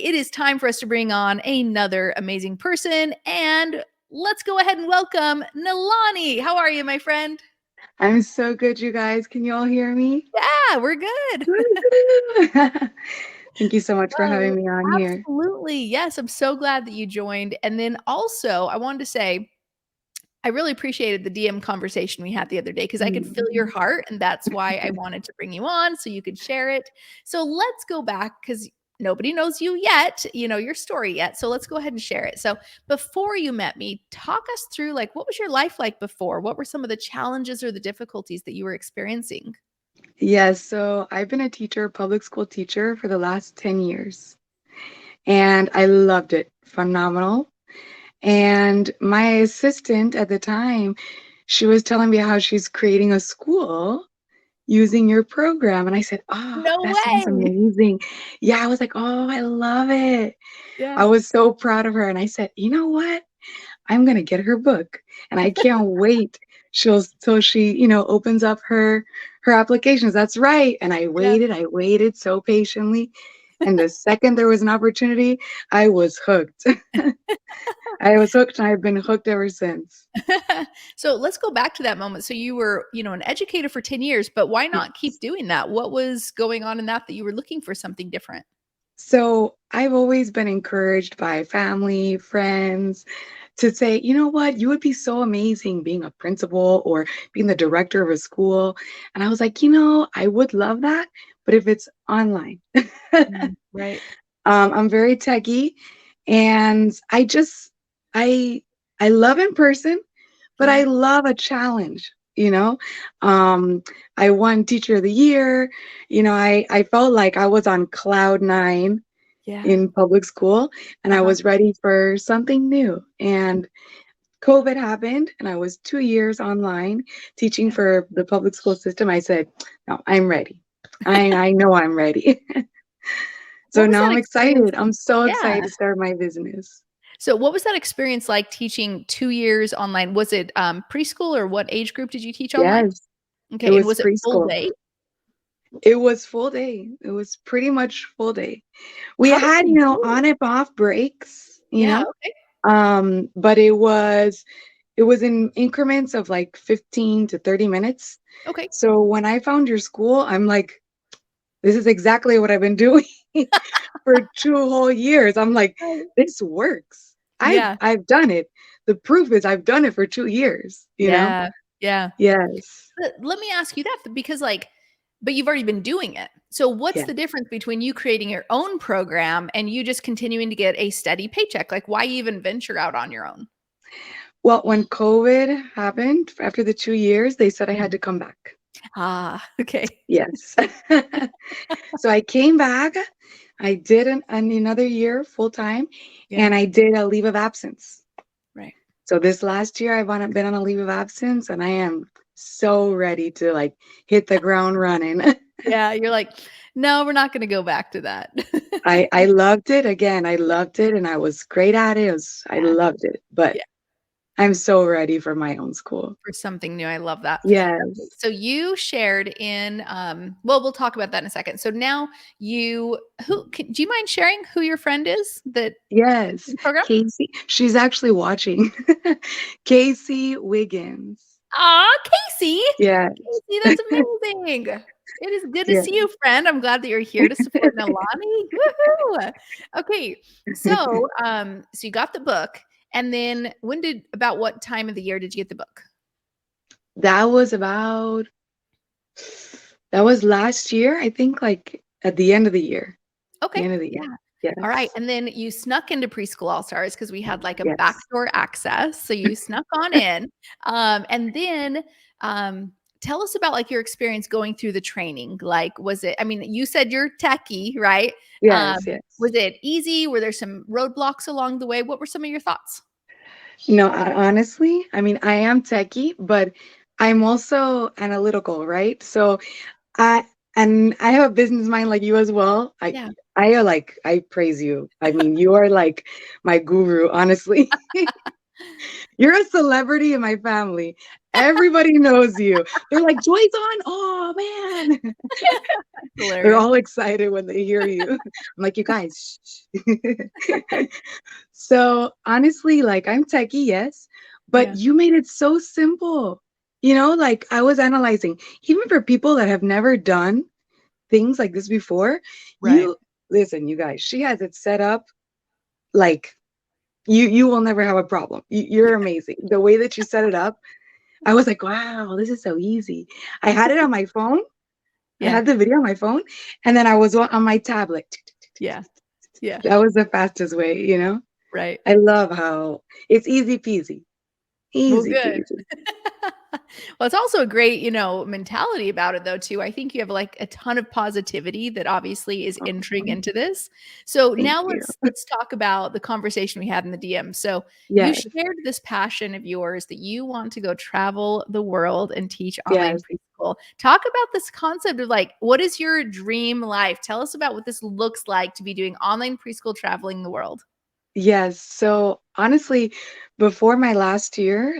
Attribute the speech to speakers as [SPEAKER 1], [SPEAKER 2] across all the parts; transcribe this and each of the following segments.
[SPEAKER 1] It is time for us to bring on another amazing person, and let's go ahead and welcome Nelani. How are you, my friend?
[SPEAKER 2] I'm so good, you guys. Can you all hear me?
[SPEAKER 1] Yeah, we're good.
[SPEAKER 2] Woo-hoo! Thank you so much for having
[SPEAKER 1] Oh,
[SPEAKER 2] me on here.
[SPEAKER 1] absolutely. Yes, I'm so glad that you joined. And then also, I wanted to say, I really appreciated the DM conversation we had the other day because I could feel your
[SPEAKER 2] Mm.
[SPEAKER 1] heart, and that's why I wanted to bring you on so you could share it. So let's go back because nobody knows you yet, your story yet. So let's go ahead and share it. So before you met me, talk us through like what was your life like before? What were some of the challenges or the difficulties that you were experiencing?
[SPEAKER 2] Yes, so I've been a teacher, public school teacher for the last 10 years, and I loved it. Phenomenal. And my assistant at the time, she was telling me how she's creating a school using your program. And I said, oh,
[SPEAKER 1] No
[SPEAKER 2] that sounds
[SPEAKER 1] way.
[SPEAKER 2] amazing. Yeah, I was like, oh, I love it.
[SPEAKER 1] Yeah.
[SPEAKER 2] I was so proud of her. And I said, you know what? I'm gonna get her book, and I can't wait. She'll till she, opens up her applications. That's right. And
[SPEAKER 1] Yeah.
[SPEAKER 2] I waited so patiently. And the second there was an opportunity, I was hooked. I was hooked, and I've been hooked ever since.
[SPEAKER 1] So let's go back to that moment. So you were, an educator for 10 years, but why not keep
[SPEAKER 2] Yes.
[SPEAKER 1] doing that? What was going on in that you were looking for something different?
[SPEAKER 2] So I've always been encouraged by family, friends to say, you know what, you would be so amazing being a principal or being the director of a school. And I was like, I would love that, but if it's online.
[SPEAKER 1] Right.
[SPEAKER 2] I'm very techie, and I I love in person, but
[SPEAKER 1] Yeah.
[SPEAKER 2] I love a challenge. Um, I won Teacher of the Year. I felt like I was on cloud nine
[SPEAKER 1] Yeah.
[SPEAKER 2] in public school, and I
[SPEAKER 1] Uh-huh.
[SPEAKER 2] was ready for something new. And COVID happened, and I was 2 years online teaching
[SPEAKER 1] Yeah.
[SPEAKER 2] for the public school system. I said, no, I'm ready. I know I'm ready. So
[SPEAKER 1] What was
[SPEAKER 2] now
[SPEAKER 1] that
[SPEAKER 2] I'm
[SPEAKER 1] experience?
[SPEAKER 2] excited. I'm so
[SPEAKER 1] Yeah.
[SPEAKER 2] excited to start my business.
[SPEAKER 1] So what was that experience like teaching 2 years online? Was it, preschool or what age group did you teach online?
[SPEAKER 2] Yes, it
[SPEAKER 1] Okay, and
[SPEAKER 2] was
[SPEAKER 1] was it full
[SPEAKER 2] preschool.
[SPEAKER 1] day?
[SPEAKER 2] It was full day. It was pretty much full day. We
[SPEAKER 1] How did
[SPEAKER 2] had,
[SPEAKER 1] you do it?
[SPEAKER 2] on and off breaks,
[SPEAKER 1] Yeah, okay.
[SPEAKER 2] but it was in increments of like 15 to 30 minutes.
[SPEAKER 1] Okay.
[SPEAKER 2] So when I found your school, I'm like, this is exactly what I've been doing for 2 whole years. I'm like,
[SPEAKER 1] Right.
[SPEAKER 2] this works. I've
[SPEAKER 1] Yeah.
[SPEAKER 2] I've done it. The proof is I've done it for 2 years.
[SPEAKER 1] Yeah. Yeah.
[SPEAKER 2] Yes.
[SPEAKER 1] Let me ask you that because, like, but you've already been doing it. So what's
[SPEAKER 2] Yeah.
[SPEAKER 1] the difference between you creating your own program and you just continuing to get a steady paycheck? Like, why even venture out on your own?
[SPEAKER 2] Well, when COVID happened, after the 2 years, they said I had
[SPEAKER 1] Mhm.
[SPEAKER 2] to come back.
[SPEAKER 1] Ah, okay.
[SPEAKER 2] Yes. So I came back. I did another year full time,
[SPEAKER 1] Yeah,
[SPEAKER 2] and I did a leave of absence.
[SPEAKER 1] right.
[SPEAKER 2] So this last year, been on a leave of absence, and I am so ready to like hit the ground running.
[SPEAKER 1] Yeah, you're like, "No, we're not gonna go back to that."
[SPEAKER 2] I loved it again. I loved it, and I was great at it. I
[SPEAKER 1] Yeah,
[SPEAKER 2] loved it, but
[SPEAKER 1] yeah,
[SPEAKER 2] I'm so ready for my own school.
[SPEAKER 1] for something new, I love that. Okay,
[SPEAKER 2] Yes.
[SPEAKER 1] so you shared in, well, we'll talk about that in a second. So now do you mind sharing who your friend is that
[SPEAKER 2] Yes,
[SPEAKER 1] in the program?
[SPEAKER 2] Casey. She's actually watching. Casey Wiggins.
[SPEAKER 1] Aw, Casey.
[SPEAKER 2] Yes,
[SPEAKER 1] Casey, that's amazing. It is good to
[SPEAKER 2] yeah.
[SPEAKER 1] see you, friend. I'm glad that you're here to support Nelani. Woohoo! Okay, so you got the book, and then about what time of the year did you get the book?
[SPEAKER 2] That was about that was last year, I think, like, at the end of the year. The
[SPEAKER 1] Okay,
[SPEAKER 2] end of the year.
[SPEAKER 1] yeah. All right,
[SPEAKER 2] Yes.
[SPEAKER 1] and then you snuck into Preschool All-Stars because we had, like, a
[SPEAKER 2] Yes.
[SPEAKER 1] backdoor access, so you snuck on in, and then, um, tell us about, like, your experience going through the training, like, I mean, you said you're techie, right?
[SPEAKER 2] Yes, yes.
[SPEAKER 1] Was it easy? Were there some roadblocks along the way? What were some of your thoughts?
[SPEAKER 2] No, honestly, I mean, I am techie, but I'm also analytical, right? So I I have a business mind like you as well.
[SPEAKER 1] Yeah.
[SPEAKER 2] I praise you. I mean, you are like my guru, honestly. You're a celebrity in my family. Everybody knows you. They're like, Joy's on. Oh man. They're
[SPEAKER 1] Hilarious.
[SPEAKER 2] all excited when they hear you. I'm like, you guys. Shh. So honestly, like I'm techie, yes, but
[SPEAKER 1] Yeah.
[SPEAKER 2] you made it so simple. Like I was analyzing, even for people that have never done things like this before,
[SPEAKER 1] Right.
[SPEAKER 2] you listen, you guys, she has it set up like you will never have a problem. You're amazing. The way that you set it up, I was like, wow, this is so easy. I had it on my phone. I
[SPEAKER 1] Yeah.
[SPEAKER 2] had the video on my phone, and then I was on my tablet.
[SPEAKER 1] Yeah. Yeah.
[SPEAKER 2] That was the fastest way.
[SPEAKER 1] Right.
[SPEAKER 2] I love how it's easy peasy.
[SPEAKER 1] Well,
[SPEAKER 2] Easy
[SPEAKER 1] good.
[SPEAKER 2] peasy.
[SPEAKER 1] Well, it's also a great, mentality about it though too. I think you have like a ton of positivity that obviously is entering
[SPEAKER 2] Oh,
[SPEAKER 1] into this. So
[SPEAKER 2] thank
[SPEAKER 1] now
[SPEAKER 2] you.
[SPEAKER 1] let's talk about the conversation we had in the DM. So you
[SPEAKER 2] Yes,
[SPEAKER 1] shared this passion of yours that you want to go travel the world and teach online
[SPEAKER 2] yes,
[SPEAKER 1] preschool. Talk about this concept of like, what is your dream life? Tell us about what this looks like to be doing online preschool traveling the world.
[SPEAKER 2] yes. So honestly, before last year,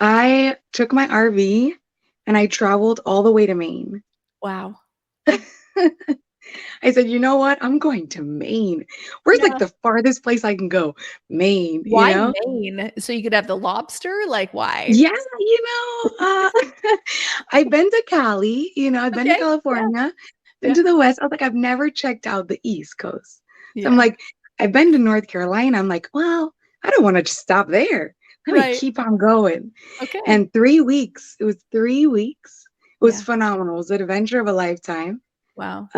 [SPEAKER 2] I took my RV and I traveled all the way to Maine.
[SPEAKER 1] Wow.
[SPEAKER 2] I said, you know what? I'm going to Maine. Where's like
[SPEAKER 1] Yeah.
[SPEAKER 2] the farthest place I can go? Maine, you
[SPEAKER 1] Why
[SPEAKER 2] know?
[SPEAKER 1] Maine? So you could have the lobster? Like why?
[SPEAKER 2] Yeah, I've been to Cali, I've been to
[SPEAKER 1] Okay. Yeah.
[SPEAKER 2] California, been
[SPEAKER 1] Yeah.
[SPEAKER 2] to the West. I was like, I've never checked out the East Coast. So I'm
[SPEAKER 1] Yeah.
[SPEAKER 2] like, I've been to North Carolina. I'm like, well, I don't want to just stop there. Let me
[SPEAKER 1] Right.
[SPEAKER 2] keep on going.
[SPEAKER 1] Okay.
[SPEAKER 2] And 3 weeks, it was 3 weeks. It was
[SPEAKER 1] Yeah.
[SPEAKER 2] phenomenal. It was an adventure of a lifetime.
[SPEAKER 1] Wow.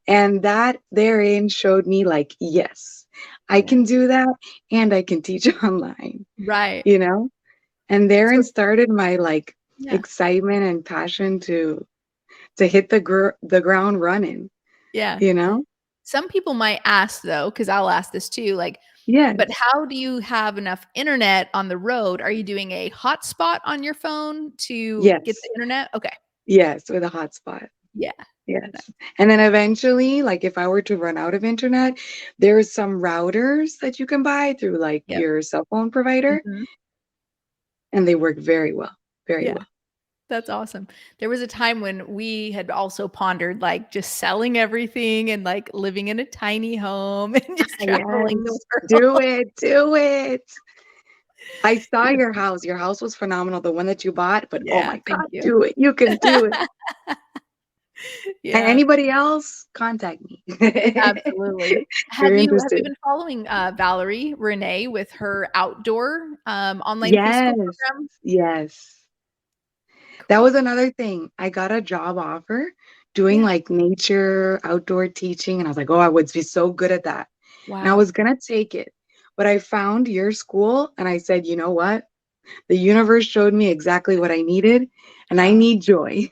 [SPEAKER 2] And that therein showed me like, yes, I
[SPEAKER 1] Yeah.
[SPEAKER 2] can do that and I can teach online,
[SPEAKER 1] Right.
[SPEAKER 2] you know? And therein
[SPEAKER 1] So
[SPEAKER 2] started my like
[SPEAKER 1] yeah.
[SPEAKER 2] excitement and passion to hit the ground running,
[SPEAKER 1] Yeah.
[SPEAKER 2] you know?
[SPEAKER 1] Some people might ask though, because I'll ask this too, like, but
[SPEAKER 2] Yes.
[SPEAKER 1] how do you have enough internet on the road? Are you doing a hotspot on your phone to get the
[SPEAKER 2] Yes.
[SPEAKER 1] internet? Okay.
[SPEAKER 2] Yes, with a hotspot.
[SPEAKER 1] Yeah. No.
[SPEAKER 2] Yes. And then eventually, like if I were to run out of internet, there's some routers that you can buy through like
[SPEAKER 1] Yep.
[SPEAKER 2] your cell phone provider,
[SPEAKER 1] Mhm.
[SPEAKER 2] and they work very well. Very
[SPEAKER 1] Yeah.
[SPEAKER 2] well.
[SPEAKER 1] That's awesome. There was a time when we had also pondered like just selling everything and like living in a tiny home and just traveling the
[SPEAKER 2] Yes. Do
[SPEAKER 1] world.
[SPEAKER 2] it. Do it. I saw your house. Your house was phenomenal, the one that you bought, but oh
[SPEAKER 1] Yeah,
[SPEAKER 2] my God,
[SPEAKER 1] thank you.
[SPEAKER 2] do it. You can do it. And
[SPEAKER 1] Yeah,
[SPEAKER 2] anybody else, contact me.
[SPEAKER 1] absolutely.
[SPEAKER 2] You're
[SPEAKER 1] Have you
[SPEAKER 2] interested.
[SPEAKER 1] been following, Valerie Renee with her outdoor, online preschool
[SPEAKER 2] Yes.
[SPEAKER 1] program?
[SPEAKER 2] Yes. That
[SPEAKER 1] Cool.
[SPEAKER 2] was another thing. I got a job offer doing
[SPEAKER 1] Yeah.
[SPEAKER 2] like nature, outdoor teaching. And I was like, oh, I would be so good at that. And I
[SPEAKER 1] Wow.
[SPEAKER 2] was going to take it. But I found your school and I said, you know what? The universe showed me exactly what I needed, and I
[SPEAKER 1] Oh.
[SPEAKER 2] need joy.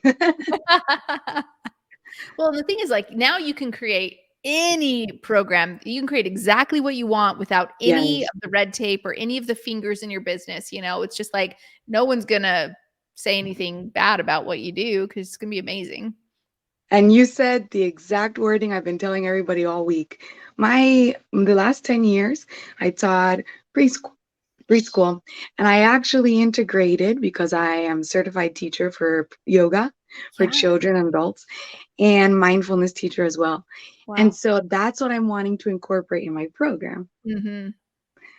[SPEAKER 1] Well, and the thing is, like, now you can create any program. You can create exactly what you want without any
[SPEAKER 2] Yes.
[SPEAKER 1] of the red tape or any of the fingers in your business, It's just like no one's gonna say anything bad about what you do because it's gonna be amazing.
[SPEAKER 2] And you said the exact wording I've been telling everybody all week. The last 10 years, I taught preschool, and I actually integrated because I am certified teacher for yoga for
[SPEAKER 1] Yeah.
[SPEAKER 2] children and adults and mindfulness teacher as well. And
[SPEAKER 1] Wow.
[SPEAKER 2] so that's what I'm wanting to incorporate in my program.
[SPEAKER 1] Mhm.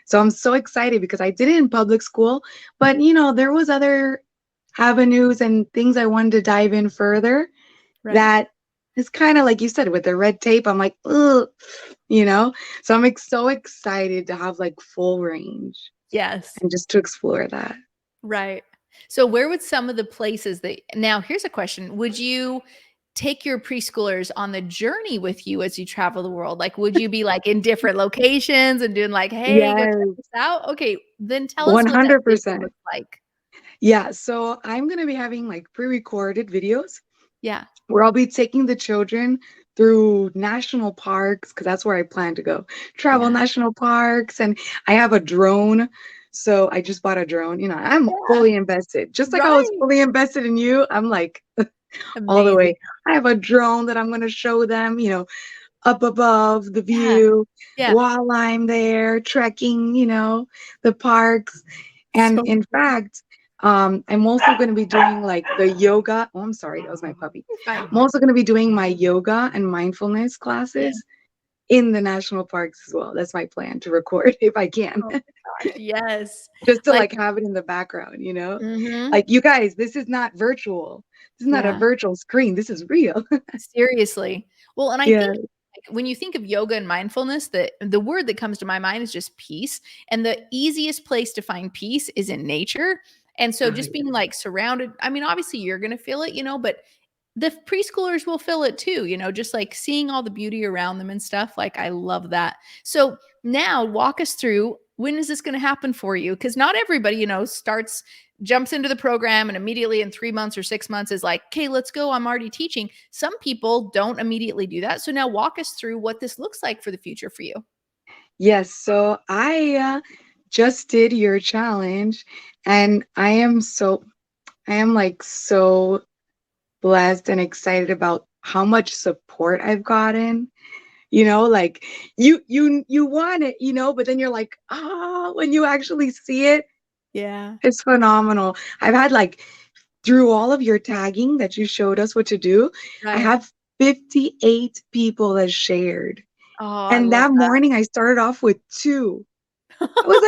[SPEAKER 2] So I'm so excited because I did it in public school, but there was other avenues and things I wanted to dive in further
[SPEAKER 1] Right.
[SPEAKER 2] that is kind of like you said with the red tape. I'm like, ugh, So I'm like so excited to have like full range
[SPEAKER 1] Yes.
[SPEAKER 2] and just to explore that.
[SPEAKER 1] Right. So where would some of the places that now here's a question. Would you take your preschoolers on the journey with you as you travel the world? Like, would you be like in different locations and doing like, hey, go check
[SPEAKER 2] Yes,
[SPEAKER 1] this out? Okay, then tell us what that vision
[SPEAKER 2] 100%.
[SPEAKER 1] looks like.
[SPEAKER 2] Yeah, so I'm gonna be having like pre-recorded videos
[SPEAKER 1] Yeah.
[SPEAKER 2] where I'll be taking the children through national parks because that's where I plan to go. Travel
[SPEAKER 1] Yeah.
[SPEAKER 2] national parks, and I have a drone. So I just bought a drone. I'm
[SPEAKER 1] Yeah.
[SPEAKER 2] fully invested. Just like I was
[SPEAKER 1] Right.
[SPEAKER 2] fully invested in you, I'm like all the
[SPEAKER 1] Amazing.
[SPEAKER 2] way. I have a drone that I'm going to show them, up above the
[SPEAKER 1] Yeah.
[SPEAKER 2] view
[SPEAKER 1] Yeah.
[SPEAKER 2] while I'm there trekking, the parks. And
[SPEAKER 1] So
[SPEAKER 2] in fact, I'm also going to be doing like the yoga. Oh, I'm sorry, that was my puppy.
[SPEAKER 1] You're fine.
[SPEAKER 2] I'm also going to be doing my yoga and mindfulness
[SPEAKER 1] Yeah.
[SPEAKER 2] classes in the national parks as well. That's my plan to record if I can,
[SPEAKER 1] Oh my gosh, yes.
[SPEAKER 2] just to
[SPEAKER 1] Like
[SPEAKER 2] like have it in the background, you know?
[SPEAKER 1] mhm.
[SPEAKER 2] Like, you guys, this is not virtual. This is not a
[SPEAKER 1] Yeah.
[SPEAKER 2] virtual screen. This is real.
[SPEAKER 1] Seriously. Well, and I
[SPEAKER 2] Yeah.
[SPEAKER 1] think like, when you think of yoga and mindfulness, the word that comes to my mind is just peace. And the easiest place to find peace is in nature. And so
[SPEAKER 2] Oh,
[SPEAKER 1] just
[SPEAKER 2] yeah.
[SPEAKER 1] being like surrounded, I mean, obviously you're going to feel it, but the preschoolers will feel it too, just like seeing all the beauty around them and stuff. Like, I love that. So now walk us through, when is this going to happen for you? Because not everybody, jumps into the program and immediately in 3 months or 6 months is like, okay, let's go. I'm already teaching. Some people don't immediately do that. So now walk us through what this looks like for the future for you.
[SPEAKER 2] Yes. So I just did your challenge, and I am like so blessed and excited about how much support I've gotten. Like you want it, but then you're like, when you actually see it,
[SPEAKER 1] Yeah.
[SPEAKER 2] it's phenomenal. I've had like through all of your tagging that you showed us what to do, I
[SPEAKER 1] Right.
[SPEAKER 2] have 58 people that shared.
[SPEAKER 1] Oh, I
[SPEAKER 2] And
[SPEAKER 1] love
[SPEAKER 2] that morning I started off with two.
[SPEAKER 1] that.
[SPEAKER 2] I was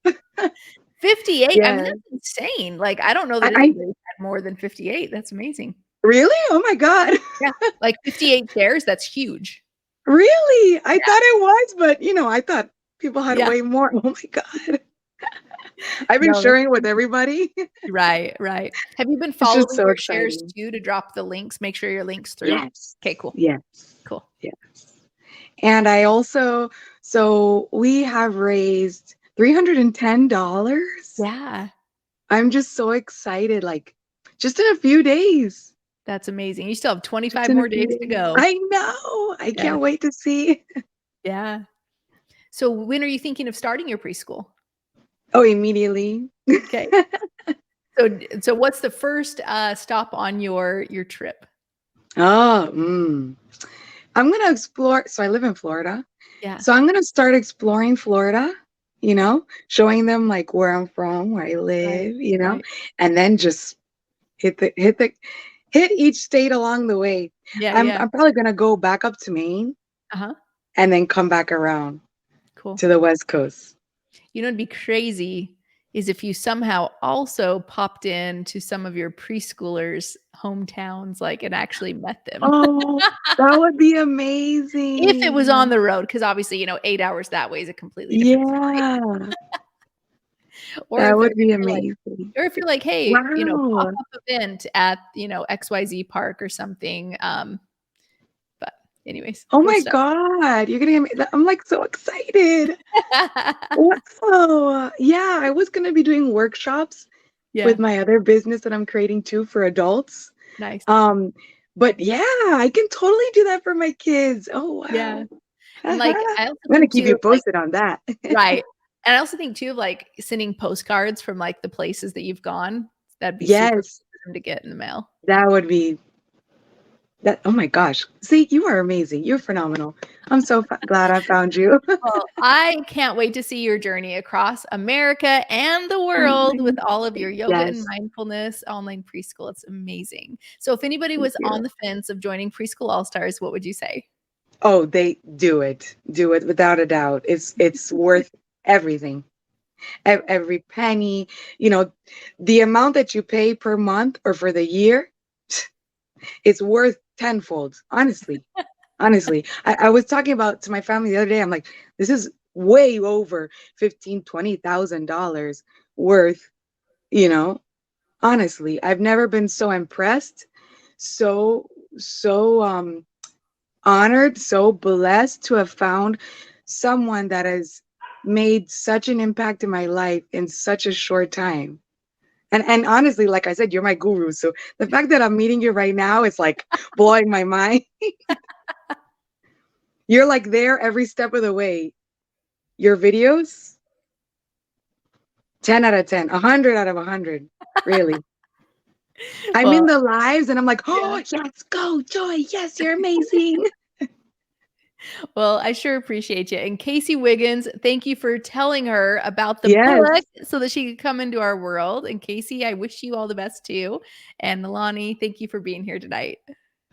[SPEAKER 2] like,
[SPEAKER 1] 58. I mean,
[SPEAKER 2] yeah.
[SPEAKER 1] that's insane. Like, I don't know that
[SPEAKER 2] I
[SPEAKER 1] anybody had more than 58. That's amazing.
[SPEAKER 2] really? Oh my God.
[SPEAKER 1] Yeah. Like 58 shares, that's huge.
[SPEAKER 2] Really? I
[SPEAKER 1] Yeah.
[SPEAKER 2] thought it was, but I thought people had
[SPEAKER 1] Yeah.
[SPEAKER 2] way more. Oh my God. I've been
[SPEAKER 1] No, that's
[SPEAKER 2] sharing with everybody.
[SPEAKER 1] right, right. Have you been
[SPEAKER 2] It's just
[SPEAKER 1] following
[SPEAKER 2] so
[SPEAKER 1] your shares
[SPEAKER 2] exciting.
[SPEAKER 1] too to drop the links? Make sure your links through.
[SPEAKER 2] Yes.
[SPEAKER 1] Okay, cool.
[SPEAKER 2] Yes.
[SPEAKER 1] Cool.
[SPEAKER 2] Yes. And I also, so we have raised $310.
[SPEAKER 1] Yeah.
[SPEAKER 2] I'm just so excited. Like, just in a few days.
[SPEAKER 1] That's amazing. You still have
[SPEAKER 2] Just
[SPEAKER 1] 25
[SPEAKER 2] in a
[SPEAKER 1] more
[SPEAKER 2] few
[SPEAKER 1] days to
[SPEAKER 2] days.
[SPEAKER 1] go.
[SPEAKER 2] I know. I
[SPEAKER 1] Yeah.
[SPEAKER 2] can't wait to see.
[SPEAKER 1] Yeah. So when are you thinking of starting your preschool?
[SPEAKER 2] Oh, immediately.
[SPEAKER 1] Okay. So what's the first stop on your trip?
[SPEAKER 2] Oh, I'm going to explore. So I live in Florida.
[SPEAKER 1] Yeah.
[SPEAKER 2] So I'm going to start exploring Florida, showing them like where I'm from, where I
[SPEAKER 1] Right.
[SPEAKER 2] live,
[SPEAKER 1] Right.
[SPEAKER 2] and then just hit each state along the way.
[SPEAKER 1] Yeah,
[SPEAKER 2] I'm
[SPEAKER 1] yeah.
[SPEAKER 2] I'm probably going to go back up to Maine
[SPEAKER 1] Uh-huh.
[SPEAKER 2] and then come back around
[SPEAKER 1] Cool.
[SPEAKER 2] to the West Coast.
[SPEAKER 1] It'd be crazy is if you somehow also popped in to some of your preschoolers' hometowns, like, and actually met them.
[SPEAKER 2] Oh, that would be
[SPEAKER 1] If it was on
[SPEAKER 2] amazing.
[SPEAKER 1] the road, because obviously, 8 hours that way is a completely different story.
[SPEAKER 2] Yeah,
[SPEAKER 1] Or
[SPEAKER 2] that
[SPEAKER 1] if
[SPEAKER 2] would be
[SPEAKER 1] you're like
[SPEAKER 2] amazing.
[SPEAKER 1] hey,
[SPEAKER 2] Wow.
[SPEAKER 1] pop-up event at, XYZ park or something, but anyways,
[SPEAKER 2] Oh
[SPEAKER 1] cool
[SPEAKER 2] my
[SPEAKER 1] stuff.
[SPEAKER 2] God. You're gonna get me. I'm like so excited. Wow. Yeah, I was gonna be doing workshops with
[SPEAKER 1] Yeah,
[SPEAKER 2] my other business that I'm creating too for adults.
[SPEAKER 1] nice.
[SPEAKER 2] Um, but yeah, I can totally do that for my kids. Oh
[SPEAKER 1] Yeah,
[SPEAKER 2] wow.
[SPEAKER 1] and,
[SPEAKER 2] I'm
[SPEAKER 1] like, I also
[SPEAKER 2] gonna
[SPEAKER 1] think
[SPEAKER 2] keep
[SPEAKER 1] too
[SPEAKER 2] you
[SPEAKER 1] of, like
[SPEAKER 2] posted on that.
[SPEAKER 1] right, and I also think too of, like, sending postcards from, like, the places that you've gone. That'd be super cool
[SPEAKER 2] Yes,
[SPEAKER 1] for them to get in the mail.
[SPEAKER 2] that would be that. Oh my gosh. See, you are amazing. You're phenomenal. I'm so glad I found you.
[SPEAKER 1] Well, I can't wait to see your journey across America and the world with all of your yoga and
[SPEAKER 2] Yes.
[SPEAKER 1] mindfulness online preschool. It's amazing. So if anybody
[SPEAKER 2] Thank
[SPEAKER 1] was
[SPEAKER 2] you.
[SPEAKER 1] on the fence of joining Preschool All Stars, what would you say?
[SPEAKER 2] Oh, they do it. Do it without a doubt. It's worth everything. Every penny, you know, the amount that you pay per month or for the year, it's worth tenfold. Honestly. Honestly. I was talking about to my family the other day. I'm like, this is way over 15, $20,000 worth, you know. Honestly, I've never been so impressed, so honored, so blessed to have found someone that has made such an impact in my life in such a short time. And honestly, like I said, you're my guru. So the fact that I'm meeting you right now is like blowing my mind. You're like there every step of the way. Your videos, 10 out of 10, 100 out of 100. Really. I'm in
[SPEAKER 1] Well,
[SPEAKER 2] the lives and I'm like,
[SPEAKER 1] yeah.
[SPEAKER 2] oh, yes, go, Joy. Yes, you're amazing.
[SPEAKER 1] Well, I sure appreciate you. And Casey Wiggins, thank you for telling her about the
[SPEAKER 2] Yes.
[SPEAKER 1] book so that she could come into our world. And Casey, I wish you all the best too. And Nelani, thank you for being here tonight.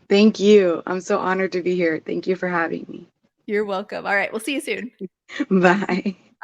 [SPEAKER 2] Thank you. I'm so honored to be here. Thank you for having me.
[SPEAKER 1] You're welcome. All right, we'll see you soon.
[SPEAKER 2] Bye.